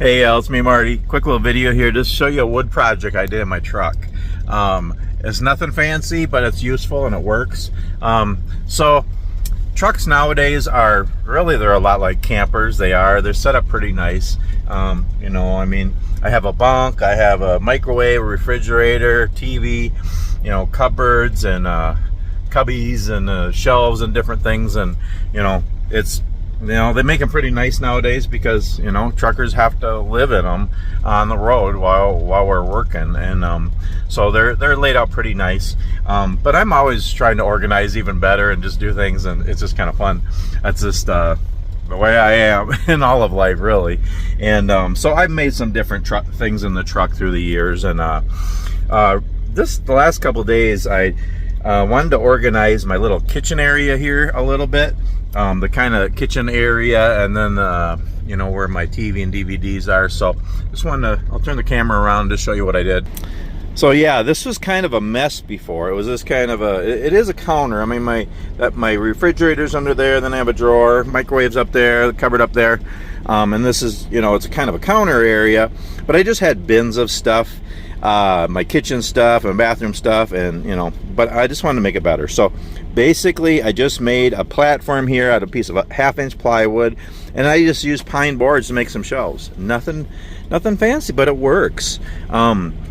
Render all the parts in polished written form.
Hey, it's me, Marty. Quick little video here just to show you a wood project I did in my truck. It's nothing fancy, but it's useful and it works. So trucks nowadays are really, they're a lot like campers. They're set up pretty nice. You know, I mean, I have a bunk, I have a microwave, a refrigerator, TV, you know, cupboards and cubbies and shelves and different things. And you know, they make them pretty nice nowadays because, you know, truckers have to live in them on the road while we're working, and so they're laid out pretty nice. But I'm always trying to organize even better and just do things, and it's just kind of fun. That's just the way I am in all of life, really. And so I've made some different things in the truck through the years, and the last couple days I wanted to organize my little kitchen area here a little bit. The kind of kitchen area, and then you know, where my TV and DVDs are. So just wanted to, I'll turn the camera around to show you what I did. So yeah, this was kind of a mess before. It was this kind of it is a counter. I mean, my refrigerator's under there, then I have a drawer, microwave's up there, the cupboard up there, and this is, you know, it's kind of a counter area, but I just had bins of stuff, my kitchen stuff and bathroom stuff, and you know, but I just wanted to make it better. So basically I just made a platform here out of a piece of 1/2-inch plywood, and I just used pine boards to make some shelves. Nothing fancy, but it works.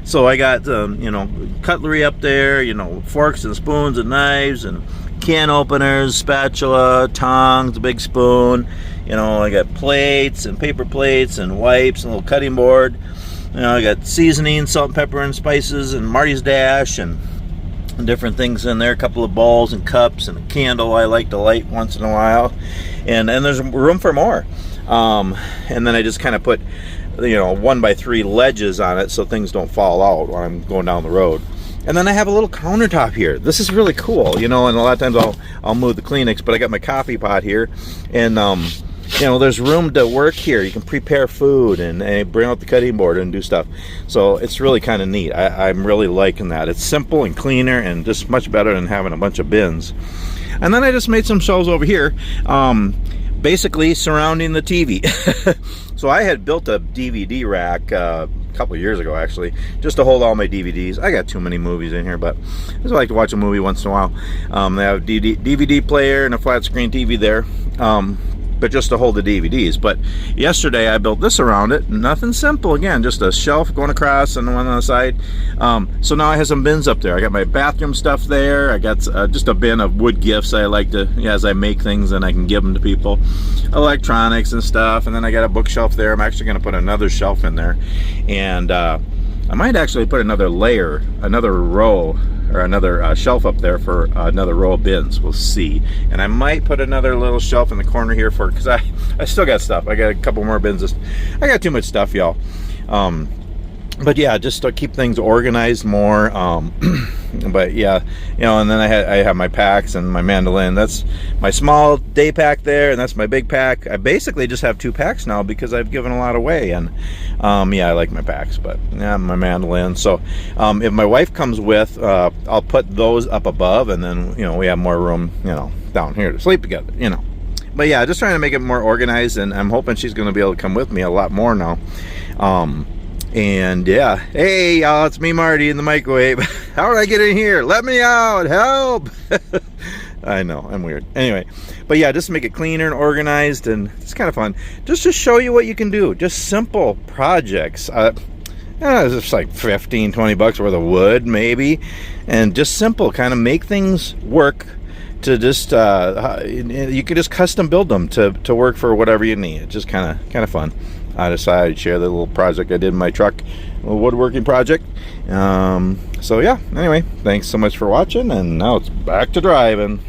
So I got you know, cutlery up there, you know, forks and spoons and knives and can openers, spatula, tongs, a big spoon, you know, I got plates and paper plates and wipes and a little cutting board. You know, I got seasoning, salt and pepper and spices and Marty's Dash and different things in there, a couple of bowls and cups and a candle I like to light once in a while, and there's room for more. And then I just kind of put, you know, 1x3 ledges on it so things don't fall out while I'm going down the road. And then I have a little countertop here. This is really cool, you know, and a lot of times I'll move the Kleenex, but I got my coffee pot here, and you know, there's room to work here. You can prepare food and bring out the cutting board and do stuff. So it's really kind of neat. I'm really liking that. It's simple and cleaner and just much better than having a bunch of bins. And then I just made some shelves over here, basically surrounding the TV. So I had built a DVD rack a couple of years ago, actually, just to hold all my DVDs. I got too many movies in here, but I just like to watch a movie once in a while. They have a DVD player and a flat screen TV there. But just to hold the DVDs. But yesterday I built this around it. Nothing simple, again, just a shelf going across and one on the side. So now I have some bins up there. I got my bathroom stuff there. I got just a bin of wood gifts I like to, as I make things and I can give them to people. Electronics and stuff. And then I got a bookshelf there. I'm actually going to put another shelf in there. And I might actually put another layer, another row, or another shelf up there for another row of bins. We'll see. And I might put another little shelf in the corner here for, because I still got stuff. I got a couple more bins. I got too much stuff, y'all. But yeah, just to keep things organized more. But yeah, you know, and then I have my packs and my mandolin. That's my small day pack there, and that's my big pack. I basically just have 2 packs now because I've given a lot away, and yeah, I like my packs, but yeah, my mandolin. So if my wife comes with, I'll put those up above, and then, you know, we have more room, you know, down here to sleep together, you know. But yeah, just trying to make it more organized, and I'm hoping she's going to be able to come with me a lot more now. And yeah, hey y'all, it's me, Marty, in the microwave. How did I get in here? Let me out, help. I know, I'm weird. Anyway, but yeah, just to make it cleaner and organized, and it's kind of fun. Just to show you what you can do. Just simple projects. It's just like 15-20 bucks worth of wood, maybe. And just simple, kind of make things work to just, you can just custom build them to work for whatever you need. It's just kind of fun. I decided to share the little project I did in my truck, a little woodworking project. So yeah, anyway, thanks so much for watching, and now it's back to driving.